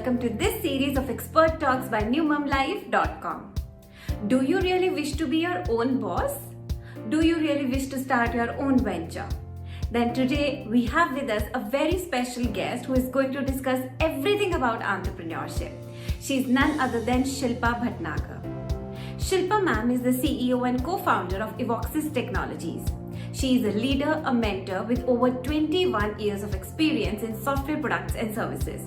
welcome to this series of expert talks by NewMumLife.com. Do you really wish to be your own boss? Do you really wish to start your own venture? Then today we have with us a very special guest who is going to discuss everything about entrepreneurship. She is none other than Shilpa Bhatnagar. Shilpa ma'am is the CEO and co-founder of Evoxyz Technologies. She is a leader, a mentor with over 21 years of experience in software products and services.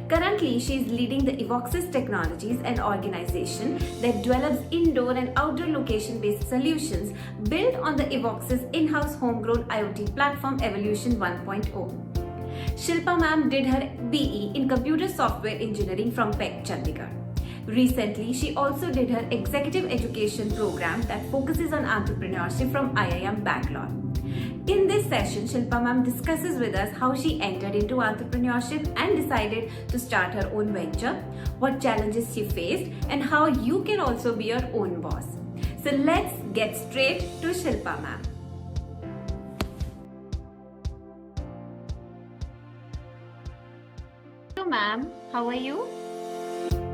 Currently, she is leading the Evoxyz Technologies, an organization that develops indoor and outdoor location-based solutions built on the Evoxyz in-house homegrown IoT platform Evolution 1.0. Shilpa ma'am did her BE in Computer Software Engineering from Chandigarh. Recently, she also did her executive education program that focuses on entrepreneurship from IIM Bangalore. In this session, Shilpa ma'am discusses with us how she entered into entrepreneurship and decided to start her own venture, what challenges she faced, and how you can also be your own boss. So let's get straight to Shilpa ma'am. Hello ma'am, how are you?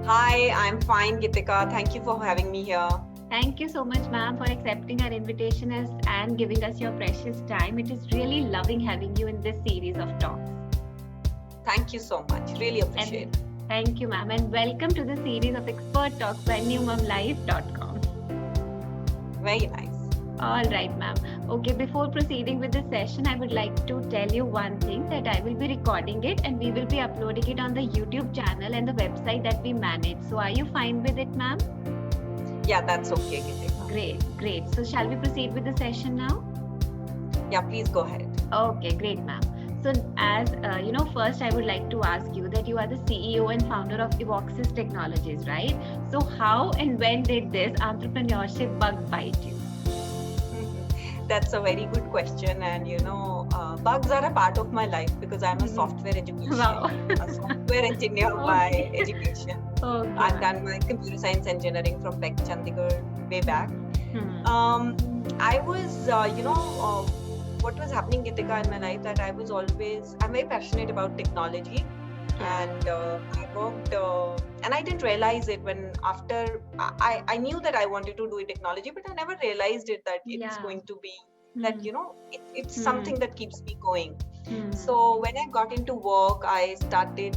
Hi, I'm fine, Gitika. Thank you for having me here. Thank you so much, ma'am, for accepting our invitation and giving us your precious time. It is really loving having you in this series of talks. Thank you so much. Really appreciate it. Thank you, ma'am, and welcome to the series of expert talks by NewMumLife.com. Very nice. All right, ma'am. Okay, before proceeding with the session, I would like to tell you one thing, that I will be recording it and we will be uploading it on the YouTube channel and the website that we manage. So are you fine with it, ma'am? Yeah, that's okay, Gitika. Great. So shall we proceed with the session now? Yeah, please go ahead. Okay, great, ma'am. So as first I would like to ask you that you are the CEO and founder of Evoxyz Technologies, right? So how and when did this entrepreneurship bug bite you? That's a very good question, and bugs are a part of my life because I'm a software education, a software engineer by education. Okay. I've done my computer science engineering from Chandigarh way back. I was, what was happening, Gitika, in my life, that I'm very passionate about technology, and I worked, and I didn't realize it when after I knew that I wanted to do technology, but I never realized it that it's going to be that it's something that keeps me going. So when I got into work, I started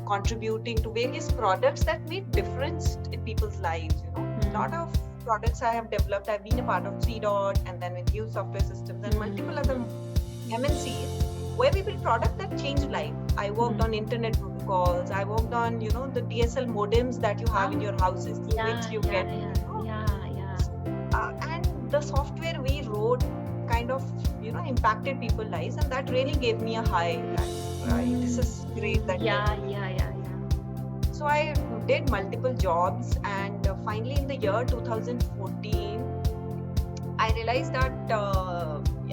contributing to various products that made difference in people's lives. A lot of products I have developed. I've been a part of CDOT and then with Use Software Systems and multiple other MNCs where we build products that change life. I worked on internet protocols. I worked on the DSL modems that you have in your houses, through which you get. And the software we wrote kind of impacted people's lives, and that really gave me a high. Right, this is great. So I did multiple jobs, and finally in the year 2014, I realized that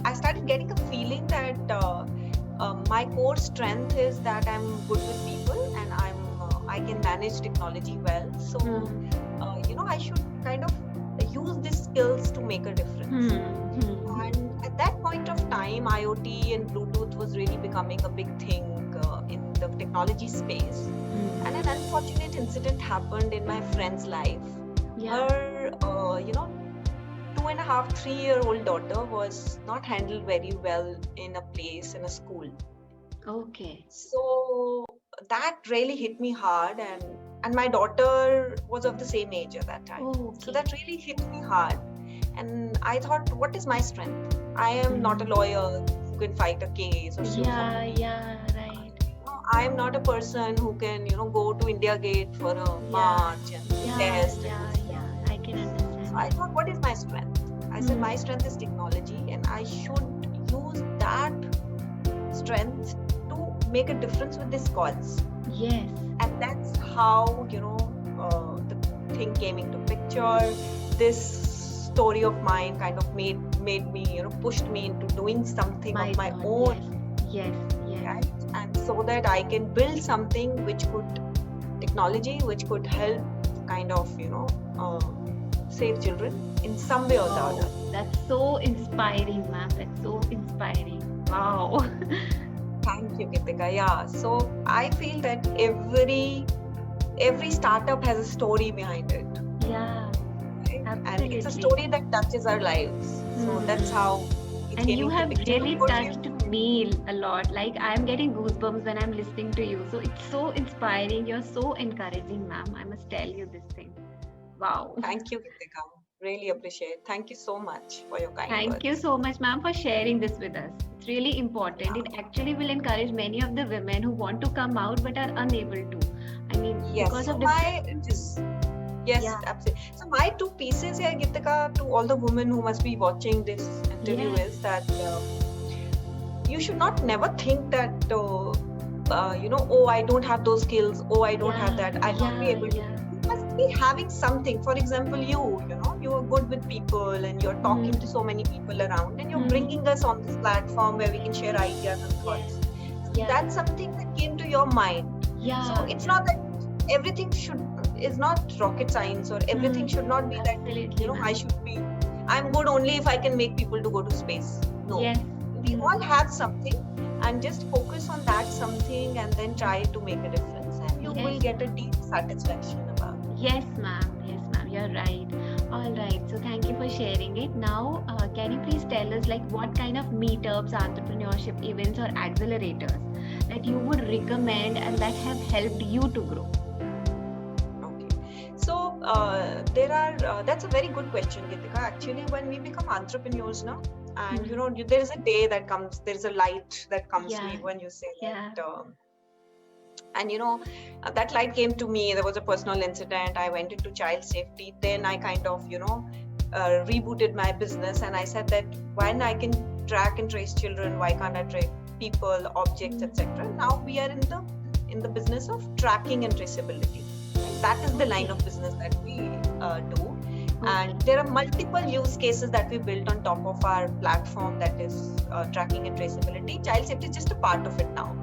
I started getting a feeling that my core strength is that I'm good with people and I can manage technology well. So I should kind of use these skills to make a difference. And at that point of time, IoT and Bluetooth was really becoming a big thing in the technology space. And an unfortunate incident happened in my friend's life. Her 2.5, 3-year-old daughter was not handled very well in a school. Okay. So that really hit me hard, and my daughter was of the same age at that time. Okay. So that really hit me hard, and I thought, what is my strength? I am not a lawyer who can fight a case or sue somebody. Right. I am not a person who can go to India Gate for a march and test. I can understand. So I thought, what is my strength? I said my strength is technology, and I should use that strength to make a difference with this cause. Yes. And that's how the thing came into picture. This story of mine kind of made me pushed me into doing something of my own. Yes. Right? And so that I can build something technology which could help kind of save children in some way or the other. That's so inspiring, ma'am. That's so inspiring. Wow. Thank you, Gitika. Yeah, so I feel that every startup has a story behind it. Yeah, Right? And absolutely. it's a story that touches our lives. So that's how it And came you into have picture. really Of course, touched me a lot. Like I'm getting goosebumps when I'm listening to you. So it's so inspiring. You're so encouraging, ma'am. I must tell you this thing. Wow. thank you, Gitika. Really appreciate. Thank you so much for your kind Thank you words. so much, ma'am, for sharing this with us. It's really important. Yeah. It actually will encourage many of the women who want to come out but are unable to. I mean, Yes. because So of my different just yes, yeah, absolutely. So my two pieces here, Gitika, to all the women who must be watching this interview yes, is that you should not never think that oh, I don't have those skills, oh, I don't have that, I'll not be able to. You must be having something. For example, you are good with people and you're talking to so many people around and you're bringing us on this platform where we can share ideas and thoughts. So that's something that came to your mind. So it's not that everything is not rocket science, or everything should not be that I'm good only if I can make people to go to space. No. Yes. We all have something, and just focus on that something and then try to make a difference, and you will get a deep satisfaction about it. Yes, ma'am. Yes, ma'am. You're right. All right. So thank you for sharing it. Now, can you please tell us like what kind of meetups, entrepreneurship events, or accelerators that you would recommend and that have helped you to grow? So there are. That's a very good question, Gitika. Actually, when we become entrepreneurs now, and there is a day that comes, there is a light that comes to you when you say that. And that light came to me. There was a personal incident. I went into child safety. Then I kind of rebooted my business, and I said that when I can track and trace children, why can't I track people, objects, etc. Now we are in the business of tracking and traceability. That is the line of business that we do. And there are multiple use cases that we built on top of our platform, that is tracking and traceability. Child safety is just a part of it now,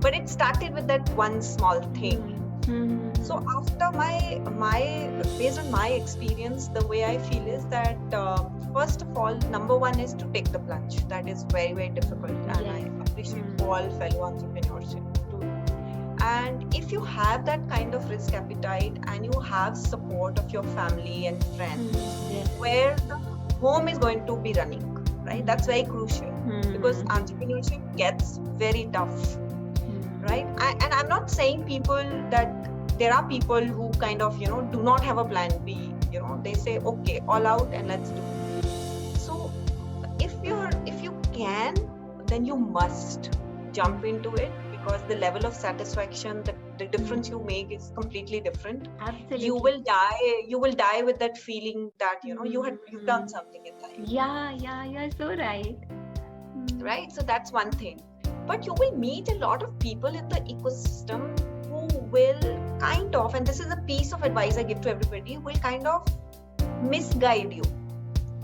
but it started with that one small thing. So after based on my experience, the way I feel is that first of all, number one is to take the plunge. That is very, very difficult, and I appreciate all fellow entrepreneurs too. And if you have that kind of risk appetite and you have support of your family and friends, where the home is going to be running, right? That's very crucial, because entrepreneurship gets very tough, right? And I'm not saying people that there are people who kind of do not have a plan B. They say, okay, all out and let's do it. So if you can, then you must jump into it, because the level of satisfaction, the difference you make is completely different. Absolutely. You will die with that feeling that you've done something in life. Yeah, you're so right. Right? So that's one thing. But you will meet a lot of people in the ecosystem who will kind of, and this is a piece of advice I give to everybody, will kind of misguide you,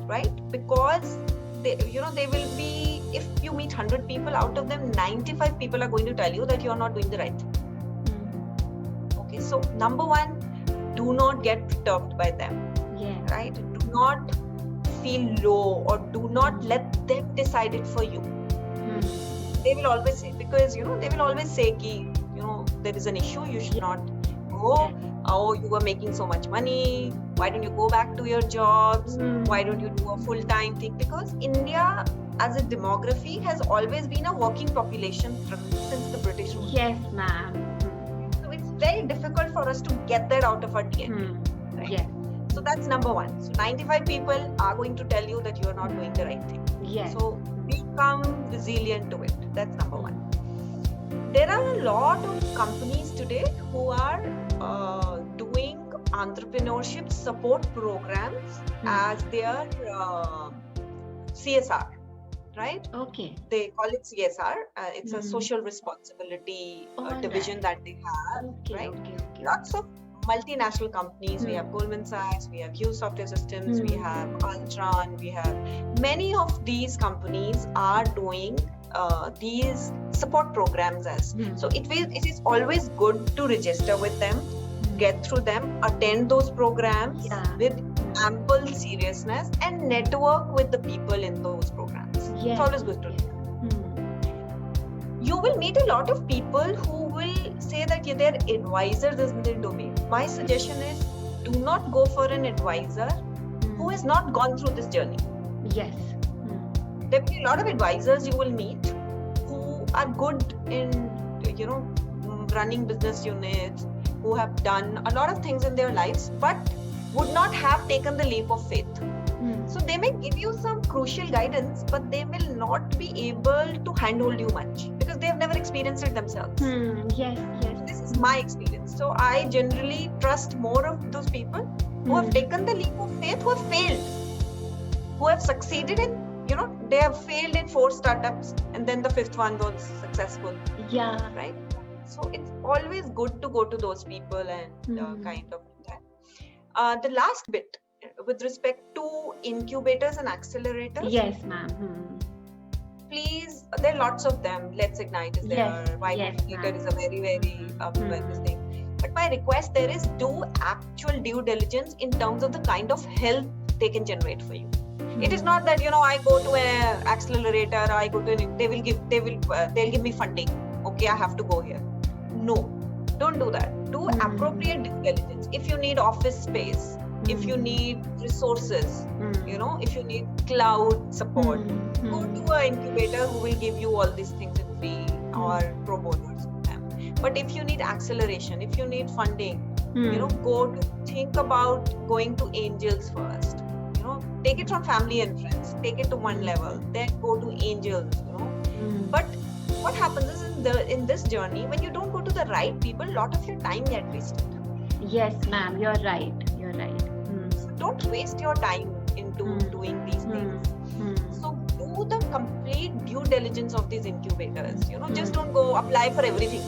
right? Because they will be, if you meet 100 people, out of them 95 people are going to tell you that you're not doing the right thing. Okay, so number one, do not get perturbed by them. Right? Do not feel low, or do not let them decide it for you. They will always say, because they will always say ki, there is an issue, you should not go. Oh, you were making so much money, why don't you go back to your jobs? Why don't you do a full-time thing? Because India as a demography has always been a working population since the British rule. Yes, ma'am. So it's very difficult for us to get that out of our DNA. Right? Yes. So that's number one. So 95 people are going to tell you that you are not doing the right thing. Yes. So become resilient to it. That's number one. There are a lot of companies today who are doing entrepreneurship support programs as their CSR, right? Okay. They call it CSR. It's a social responsibility division that they have, right? Okay. Lots of multinational companies. We have Goldman Sachs, we have Hughes Software Systems, we have Altron, we have many of these companies are doing these support programs as. So it is always good to register with them, get through them, attend those programs with ample seriousness, and network with the people in those programs. It's always good to do that. You will meet a lot of people who will say that they're advisors in their domain. My suggestion is, do not go for an advisor who has not gone through this journey. Yes. There will be a lot of advisors you will meet who are good in, running business units, who have done a lot of things in their lives, but would not have taken the leap of faith. So they may give you some crucial guidance, but they will not be able to handhold you much because they have never experienced it themselves. Yes. This is my experience. So I generally trust more of those people who have taken the leap of faith, who have failed, who have succeeded in, they have failed in 4 startups and then the 5th one was successful. Yeah. Right? So it's always good to go to those people and kind of do that. The last bit with respect to incubators and accelerators. Yes, ma'am. Please, there are lots of them. Let's Ignite is there. Incubator is a very, very this thing. But my request there is, do actual due diligence in terms of the kind of help they can generate for you. It is not that I go to an accelerator, I go to they'll give me funding. Okay, I have to go here. No, don't do that. Do appropriate due diligence. If you need office space, if you need resources, if you need cloud support, go to an incubator who will give you all these things in free or pro bono. But if you need acceleration, if you need funding, go to think about going to angels first. Take it from family and friends, take it to one level, then go to angels. But what happens is in this journey, when you don't go to the right people, a lot of your time gets wasted. Yes, ma'am, you're right. So don't waste your time into doing these things. So do the complete due diligence of these incubators. Just don't go apply for everything.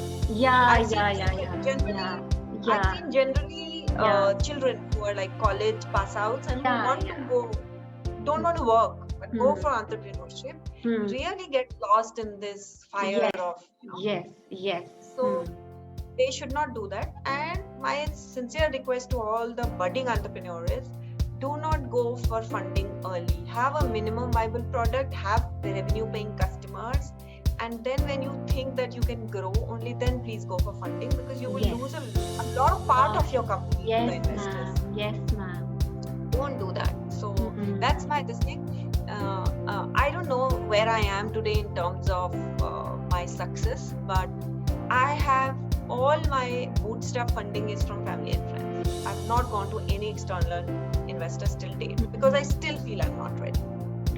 I've seen generally children who are like college pass outs and who don't want to work, but go for entrepreneurship, really get lost in this fire of. Yes. So they should not do that. And my sincere request to all the budding entrepreneurs is, do not go for funding early. Have a minimum viable product, have the revenue paying customers, and then when you think that you can grow, only then please go for funding, because you will lose a lot of part of your company to the investors. Yes, ma'am. Don't do that. So that's my thing. I don't know where I am today in terms of my success, but I have all my bootstrap funding is from family and friends. I've not gone to any external investors till date because I still feel I'm not ready.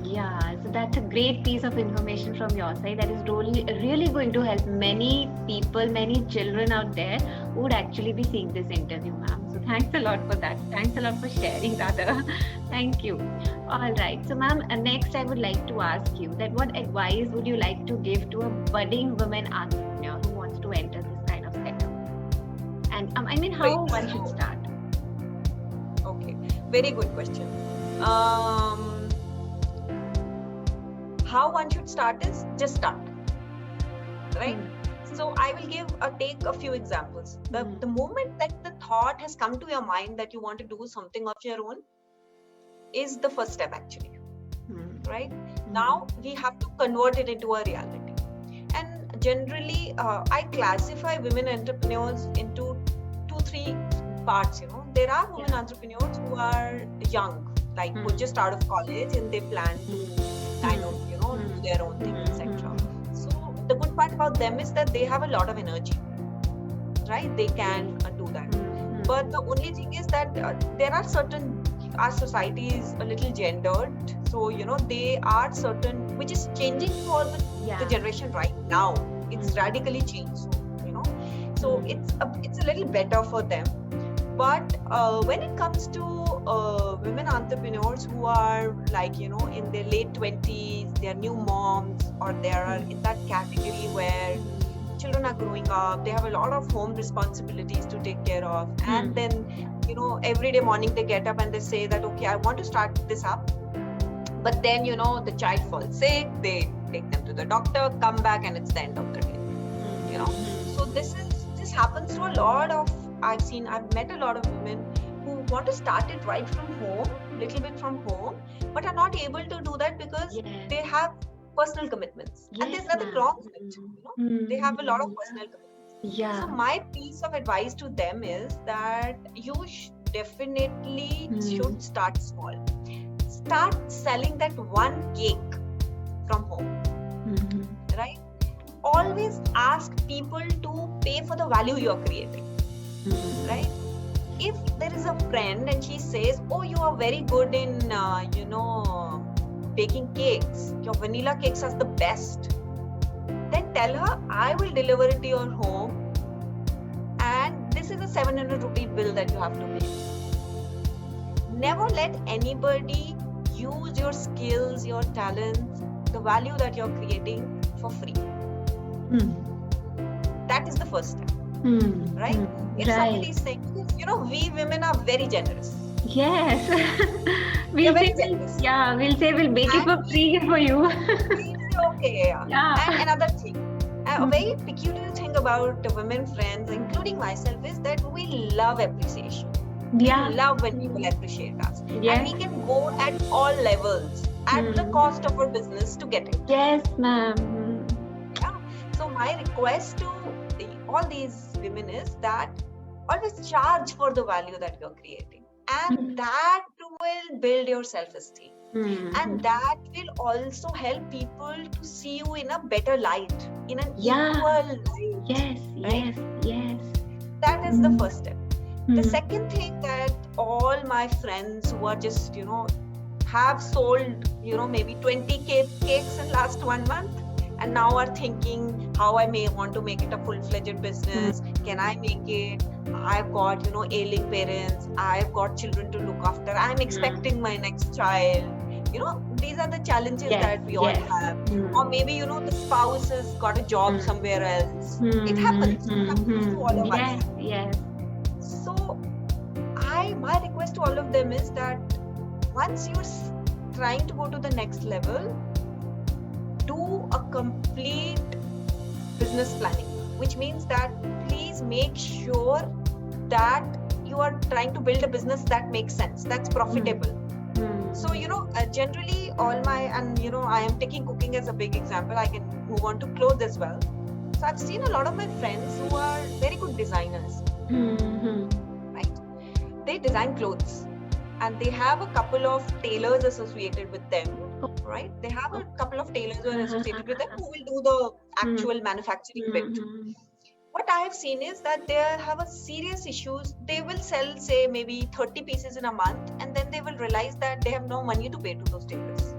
Yeah, so that's a great piece of information from your side that is really going to help many people, many children out there who would actually be seeing this interview, ma'am. So thanks a lot for that. Thanks a lot for sharing, rather. Thank you. All right. So, ma'am, next I would like to ask you that what advice would you like to give to a budding woman entrepreneur who wants to enter this kind of setup? And how one should start? Okay, very good question. How one should start is just start, right? So I will take a few examples. The moment that the thought has come to your mind that you want to do something of your own is the first step, actually, right? Now we have to convert it into a reality. And generally, I classify women entrepreneurs into 2-3 parts. There are women entrepreneurs who are young, like who are just out of college and they plan to kind of do their own thing, etc. So the good part about them is that they have a lot of energy, right? They can do that. But the only thing is that there are our society is a little gendered, so they are certain, which is changing for the generation right now. It's radically changed, so it's a little better for them. But when it comes to women entrepreneurs who are like, in their late 20s, they're new moms, or they are in that category where children are growing up, they have a lot of home responsibilities to take care of. And then, every day morning they get up and they say that, okay, I want to start this up. But then, the child falls sick, they take them to the doctor, come back, and it's the end of the day. So this happens to a lot of, I've met a lot of women who want to start it right from home, little bit from home, but are not able to do that because they have personal commitments. And there's nothing wrong with it. They have a lot of personal commitments. Yeah. So my piece of advice to them is that you definitely should start small. Start selling that one cake from home, right? Always ask people to pay for the value you're creating, right? If there is a friend and she says, oh, you are very good in, baking cakes, your vanilla cakes are the best, then tell her, I will deliver it to your home and this is a 700 rupee bill that you have to pay. Never let anybody use your skills, your talents, the value that you're creating for free. That is the first step, right? If somebody is saying, we women are very generous. Yes. We'll say we'll bake it for free for you. Okay, And another thing, a very peculiar thing about the women friends, including myself, is that we love appreciation. We love when people appreciate us. Yes. And we can go at all levels at the cost of our business to get it. Yes, ma'am. Yeah. So my request to all these women is that always charge for the value that you're creating. And that will build your self-esteem. And that will also help people to see you in a better light, in an equal light. Yes, right? yes. That is the first step. The second thing that all my friends who are just, have sold, maybe 20 cakes in last 1 month and now are thinking how I may want to make it a full-fledged business. Can I make it? I've got, ailing parents. I've got children to look after. I'm expecting my next child. These are the challenges that we all have. Or maybe, the spouse has got a job somewhere else. It happens. It happens to all of us. Yes. So, my request to all of them is that once you're trying to go to the next level, do a complete business planning, which means that please make sure that you are trying to build a business that makes sense, that's profitable. So, generally I am taking cooking as a big example. I can move on to clothes as well. So I've seen a lot of my friends who are very good designers, right? They design clothes and they have a couple of tailors associated with them, right? They have a couple of tailors who are associated with them who will do the actual manufacturing bit. What I have seen is that they have a serious issues. They will sell, say, maybe 30 pieces in a month, and then they will realize that they have no money to pay to those tailors.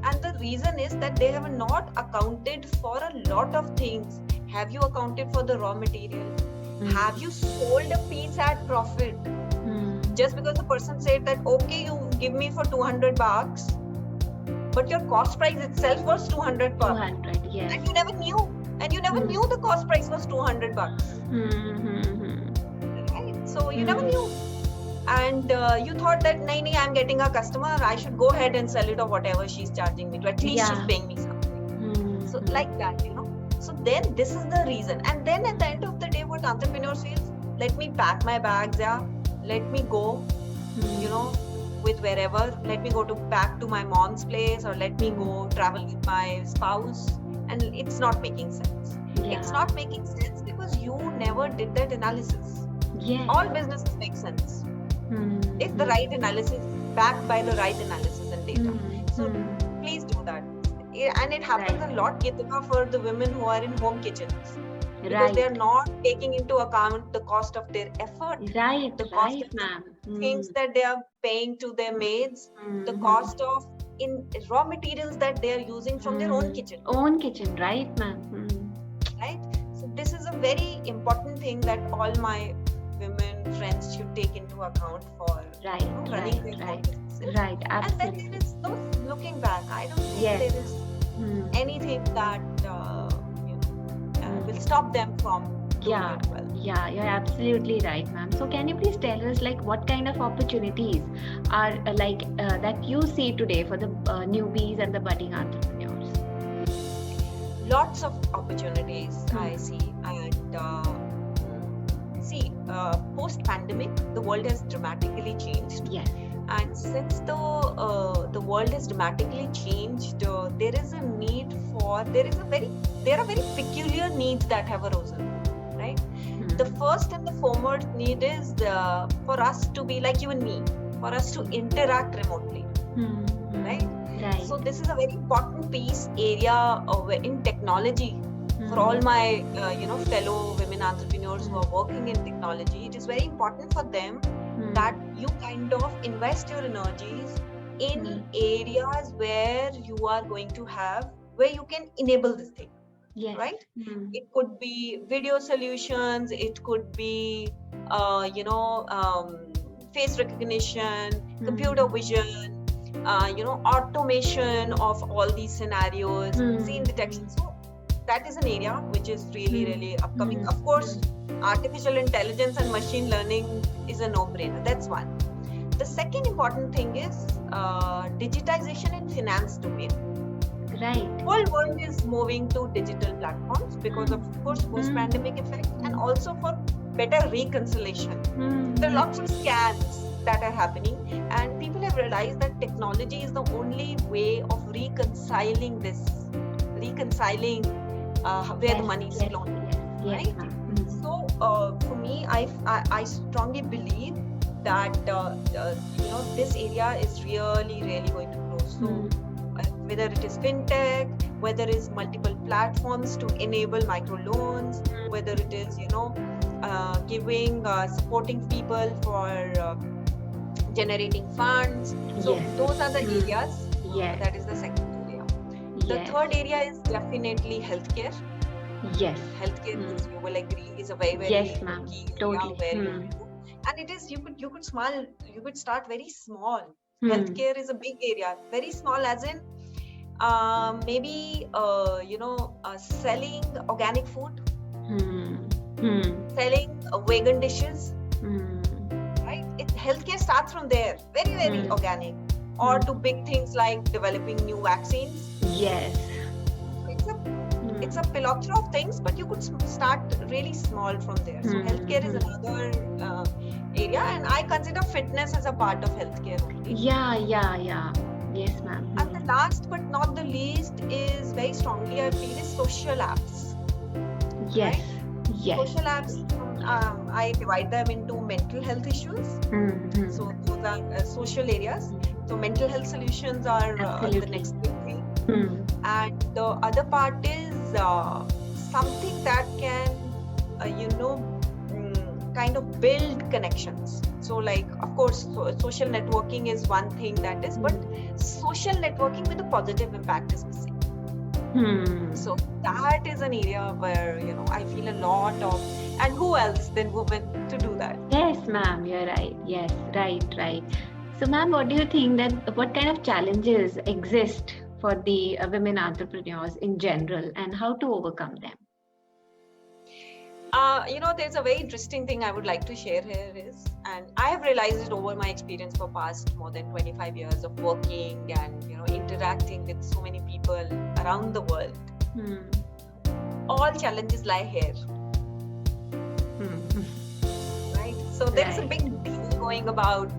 And the reason is that they have not accounted for a lot of things. Have you accounted for the raw material? Have you sold a piece at profit? Just because the person said that, okay, you give me for 200 bucks, but your cost price itself was 200 bucks. 200, yes. And you never knew. And you never knew the cost price was 200 bucks. Right? So you never knew. And you thought that, I'm getting a customer, I should go ahead and sell it or whatever she's charging me to. At least she's paying me something. So like that, So then this is the reason. And then at the end of the day, what entrepreneurs feel, let me pack my bags, let me go, with wherever. Let me go back to my mom's place, or let me go travel with my spouse. And it's not making sense. It's not making sense because you never did that analysis. All businesses make sense if the right analysis, backed by the right analysis and data. So please do that. And it happens a lot, Geetika, for the women who are in home kitchens. Because they're not taking into account the cost of their effort, the cost of things that they are paying to their maids, the cost of in raw materials that they are using from their own kitchen. Right, ma'am. Right? So this is a very important thing that all my women friends should take into account for running their own businesses. Right, absolutely. And then there is no looking back. I don't think there is anything that will stop them from doing it well. Yeah, you're absolutely right, ma'am. So can you please tell us what kind of opportunities are that you see today for the newbies and the budding entrepreneurs? Lots of opportunities I see. And post-pandemic, the world has dramatically changed. Yes. And since the world has dramatically changed, there is a need for there are very peculiar needs that have arisen, right? The first and the foremost need is for us to be like you and me, for us to interact remotely, right? Right. So this is a very important piece area in technology. For all my fellow women entrepreneurs who are working in technology, it is very important for them that you kind of invest your energies in areas where you are going to where you can enable this thing. Yes. Right? It could be video solutions, it could be face recognition, computer vision, automation of all these scenarios, scene detection. So that is an area which is really upcoming. Of course, artificial intelligence and machine learning is a no-brainer. That's one. The second important thing is digitization in finance domain. Right. Whole world is moving to digital platforms because of course post-pandemic effect, and also for better reconciliation. There are lots of scams that are happening, and people have realized that technology is the only way of reconciling where the money is flowing, right? So for me, I strongly believe that this area is really going to grow. So whether it is fintech, whether it is multiple platforms to enable microloans, whether it is supporting people for generating funds. So those are the areas. That is the second area. The third area is definitely healthcare. Yes. Healthcare, is, you will agree, is a very key area where you do. And it is, you could start very small. Healthcare is a big area, very small, as in maybe selling organic food, selling vegan dishes, right? Healthcare starts from there, very organic, or to big things like developing new vaccines. Yes. It's a plethora of things, but you could start really small from there. So healthcare is another area, and I consider fitness as a part of healthcare only. Yeah. Yes, ma'am. And the last but not the least is very strongly, I feel, is social apps. Yes. Right? Yes. Social apps, I divide them into mental health issues. So those are social areas. So mental health solutions are the next big thing. And the other part is something that can, kind of build connections. So like, of course, social networking is one thing that is, but social networking with a positive impact is missing. So that is an area where, I feel a lot of, and who else than women to do that? Yes, ma'am, you're right. Yes, right. So ma'am, what do you think what kind of challenges exist for the women entrepreneurs in general, and how to overcome them? There's a very interesting thing I would like to share here is, and I have realized it over my experience for past more than 25 years of working and, interacting with so many people around the world. All challenges lie here. Right? So there is a big deal going about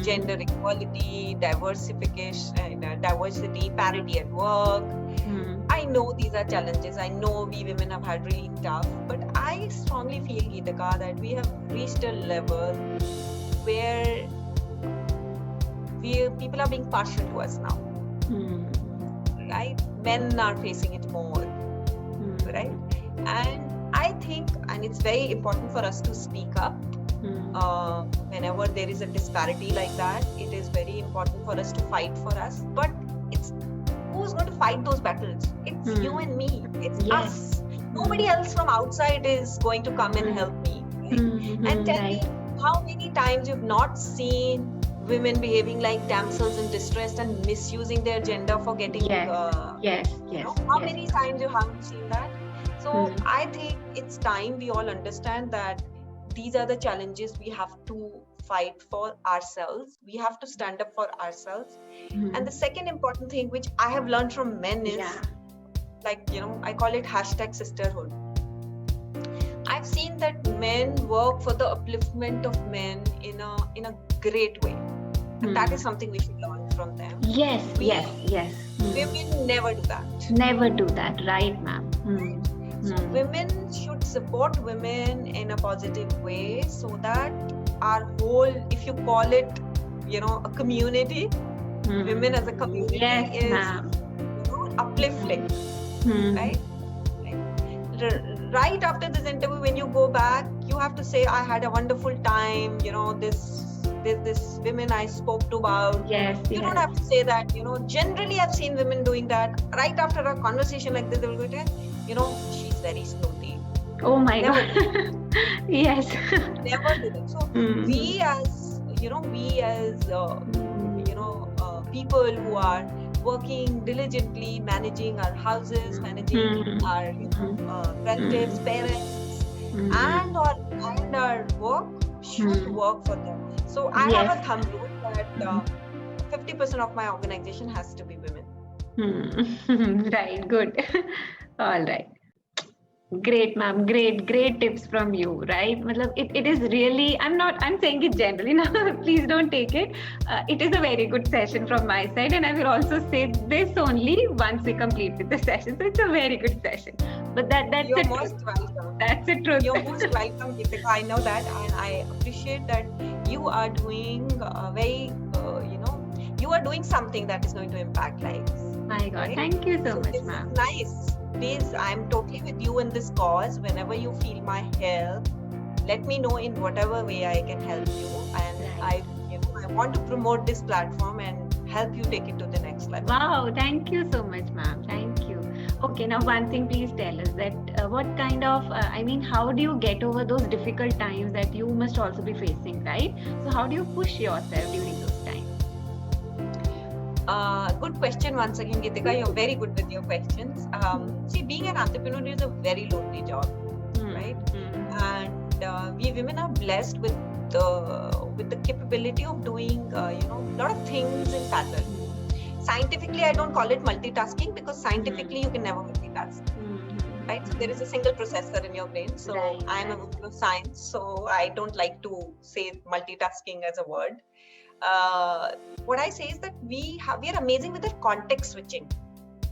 gender equality, diversification, diversity, parity at work. I know these are challenges. I know we women have had really tough, but I strongly feel, Geetika, that we have reached a level where people are being partial to us now. Right? Men are facing it more. Right? And I think, and it's very important for us to speak up. Whenever there is a disparity like that, it is very important for us to fight for us. But who's going to fight those battles? It's you and me. It's us. Nobody else from outside is going to come and help me. Right? And tell me, how many times you've not seen women behaving like damsels in distress and misusing their gender for getting how many times you haven't seen that? So I think it's time we all understand that these are the challenges we have to fight for ourselves. We have to stand up for ourselves. And the second important thing which I have learned from men is I call it #sisterhood. I've seen that men work for the upliftment of men in a great way. And that is something we should learn from them. Yes. Women never do that. Never do that, right, ma'am? So women should support women in a positive way, so that our whole, if you call it, a community, women as a community is uplifting, right? Right after this interview, when you go back, you have to say, I had a wonderful time, this women I spoke to about. You don't have to say that. Generally I've seen women doing that right after a conversation like this. They will go, she's very snooty. Oh my God. Yes. Never do that. So we as people who are working diligently, managing our houses, managing our relatives, parents, and our work, should work for them. So I have a thumb rule that 50% of my organization has to be women. Right, good. All right. Great, ma'am. Great tips from you, right? It is really, I'm saying it generally now, please don't take it. It is a very good session from my side, and I will also say this only once we complete with the session. So it's a very good session. But that's You're most welcome. That's the truth. You're most welcome, Geetika. I know that, and I appreciate that you are doing you are doing something that is going to impact lives. My God, right? Thank you so much, ma'am. Nice. Please, I'm totally with you in this cause. Whenever you feel my help, let me know in whatever way I can help you. And I want to promote this platform and help you take it to the next level. Wow, thank you so much, ma'am. Thank you. Okay, now one thing, please tell us that what kind of, how do you get over those difficult times that you must also be facing, right? So how do you push yourself during those times? Good question once again, Geetika. You're very good with your questions. See, being an entrepreneur is a very lonely job, right? And we women are blessed with the capability of doing a lot of things in parallel. Scientifically, I don't call it multitasking, because scientifically you can never multitask. Right? So there is a single processor in your brain. So I'm a woman of science, so I don't like to say multitasking as a word. What I say is that we are amazing with the context switching.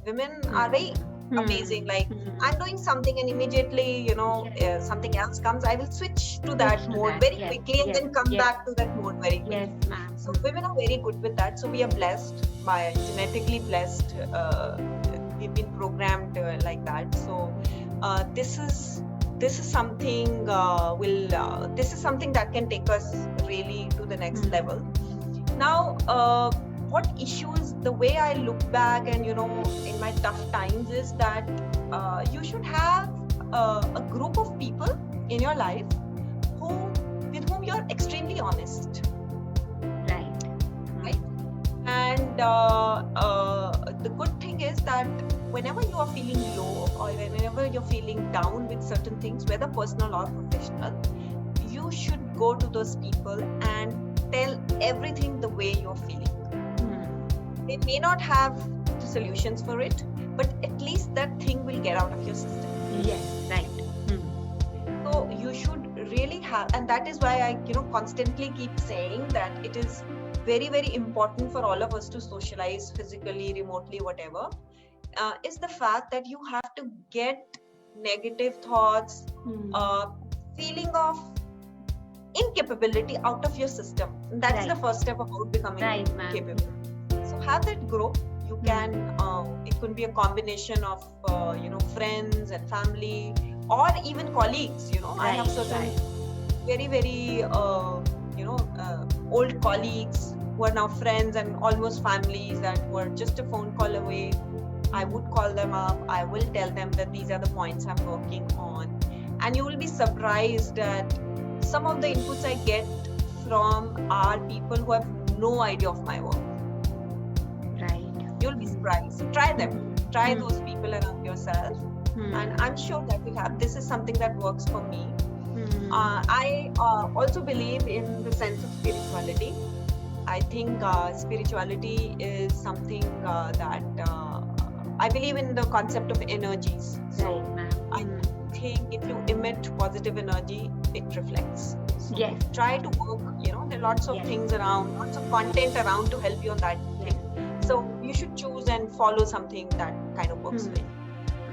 Women are very amazing. Like, I'm doing something and immediately, something else comes, I will switch to that mode very quickly and then come back to that mode very quickly. Yes, ma'am. So women are very good with that. So we are blessed, genetically blessed. We've been programmed like that. So this is something this is something that can take us really to the next level. Now, what issues, the way I look back and in my tough times, is that you should have a group of people in your life with whom you're extremely honest. Right? And the good thing is that whenever you are feeling low or whenever you're feeling down with certain things, whether personal or professional, you should go to those people and tell everything the way you're feeling. They may not have the solutions for it, but at least that thing will get out of your system. Yes, right. So you should really have, and that is why I constantly keep saying that it is very, very important for all of us to socialize physically, remotely, whatever, is the fact that you have to get negative thoughts, feeling of incapability out of your system. That is the first step about becoming capable. So have that group. You can, it could be a combination of, friends and family, or even colleagues. I have certain very, very, old colleagues who are now friends and almost families that were just a phone call away. I would call them up. I will tell them that these are the points I'm working on. And you will be surprised at some of the inputs I get from are people who have no idea of my work. Right. You'll be surprised. So try them. Try those people around yourself. And I'm sure that will have. This is something that works for me. I also believe in the sense of spirituality. I think spirituality is something that I believe in the concept of energies. So I think if you emit positive energy, it reflects. So Yes. try to work, there are lots of Yes. things around, lots of content around to help you on that thing. So you should choose and follow something that kind of works for you.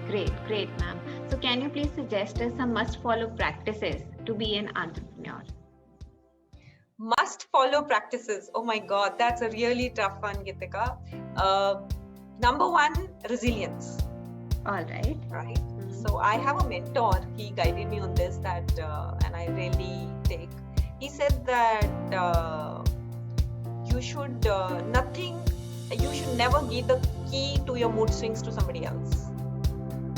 Great, ma'am. So can you please suggest us some must-follow practices to be an entrepreneur? Must follow practices. Oh my God, that's a really tough one, Gitika. Number one, resilience. All right. Right. So I have a mentor. He guided me on this and I really take. He said that you should never give the key to your mood swings to somebody else.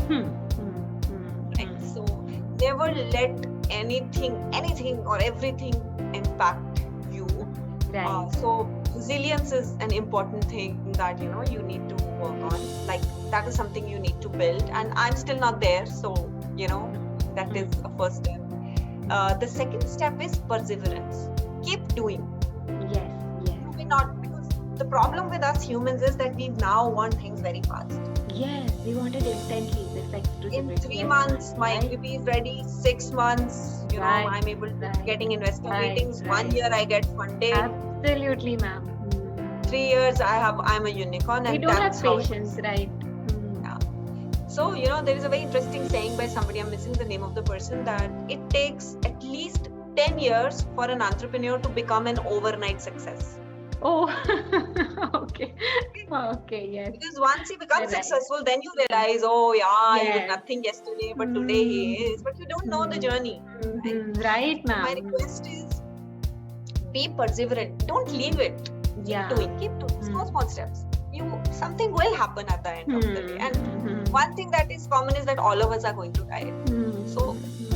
Right. So never let anything or everything impact you. Right. So resilience is an important thing that you need to work on. Like that is something you need to build, and I'm still not there. So that is a first step. The second step is perseverance. Keep doing. Yes. You may not, because the problem with us humans is that we now want things very fast. Yes, we want it instantly. This exclusivity. In 3 months, my MVP is ready. 6 months, I'm able to getting investor meetings. 1 year, I get funded. Absolutely, ma'am. 3 years, I'm a unicorn. We and don't that's have patience, right? Yeah. So, there is a very interesting saying by somebody, I'm missing the name of the person, that it takes at least 10 years for an entrepreneur to become an overnight success. Oh, okay, yes. Because once he becomes successful, then you realize, he was nothing yesterday, but today he is. But you don't know the journey. Right, ma'am. My request is, be perseverant. Don't leave it. Keep doing small steps. Something will happen at the end of the day. And one thing that is common is that all of us are going to die. So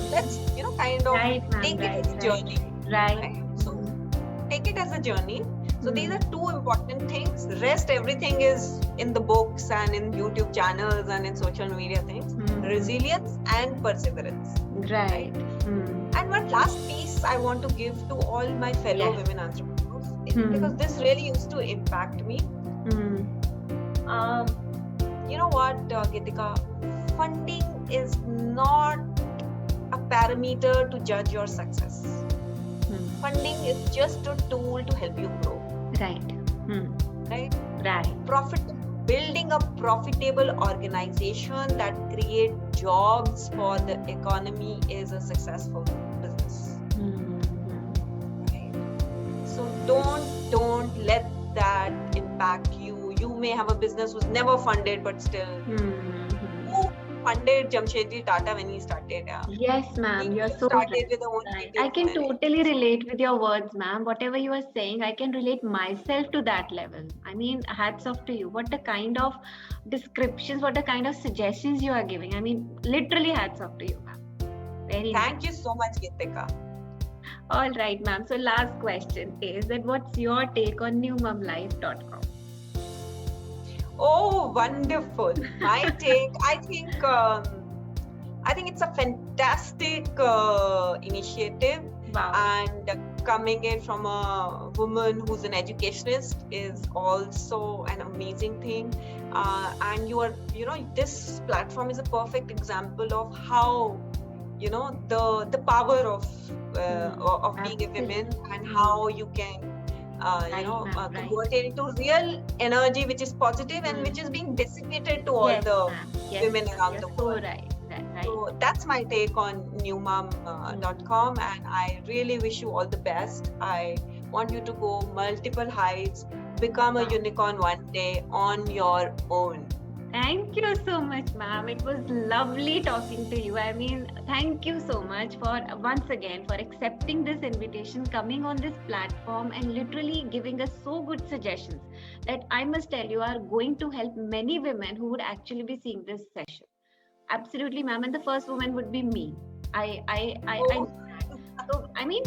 let's kind of take it as a journey. Right. So take it as a journey. So these are two important things. The rest, everything is in the books and in YouTube channels and in social media things. Resilience and perseverance. Right. And one last piece I want to give to all my fellow women entrepreneurs, because this really used to impact me. You know what, Gitika? Funding is not a parameter to judge your success. Funding is just a tool to help you grow. Right. Building a profitable organization that creates jobs for the economy is a successful business. Right. So don't let that impact you. You may have a business was never funded, but still. Who funded Jamshedji Tata when he started? Yes, ma'am. You're so started with the own I can totally relate with your words, ma'am. Whatever you are saying, I can relate myself to that level. I mean, hats off to you. What a kind of descriptions, what a kind of suggestions you are giving. I mean, literally hats off to you, ma'am. Thank you so much, Gitika. All right, ma'am. So last question is that what's your take on NewMumLife.com? Oh, wonderful. My take, I think it's a fantastic initiative. Wow. And coming in from a woman who's an educationist is also an amazing thing. And this platform is a perfect example of how, the power of being a woman, and how you can convert it into real energy, which is positive and which is being dissipated to all the women around the world. So that's my take on newmum.com, and I really wish you all the best. I want you to go multiple heights, become a unicorn one day on your own. Thank you so much, ma'am. It was lovely talking to you. I mean, thank you so much for once again for accepting this invitation, coming on this platform and literally giving us so good suggestions that I must tell you are going to help many women who would actually be seeing this session. Absolutely, ma'am. And the first woman would be me. So, I mean,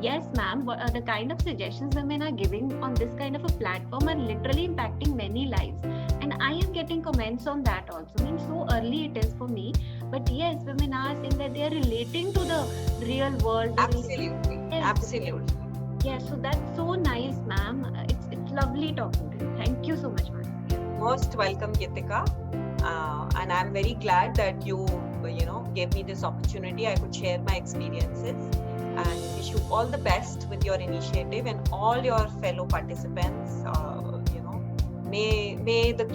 yes, ma'am. The kind of suggestions women are giving on this kind of a platform are literally impacting many lives. And I am getting comments on that also. I mean, so early it is for me. But yes, women are saying that they are relating to the real world. Absolutely. Absolutely. Yes, so that's so nice, ma'am. It's lovely talking to you. Thank you so much, ma'am. Most welcome, Gitika. And I'm very glad that you gave me this opportunity. I could share my experiences. and wish you all the best with your initiative and all your fellow participants. May the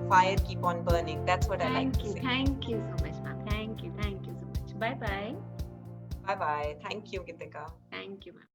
fire keep on burning. That's what I like to say. Thank you so much, ma'am. Thank you so much. Bye bye. Bye bye. Thank you, Gitika. Thank you, ma'am.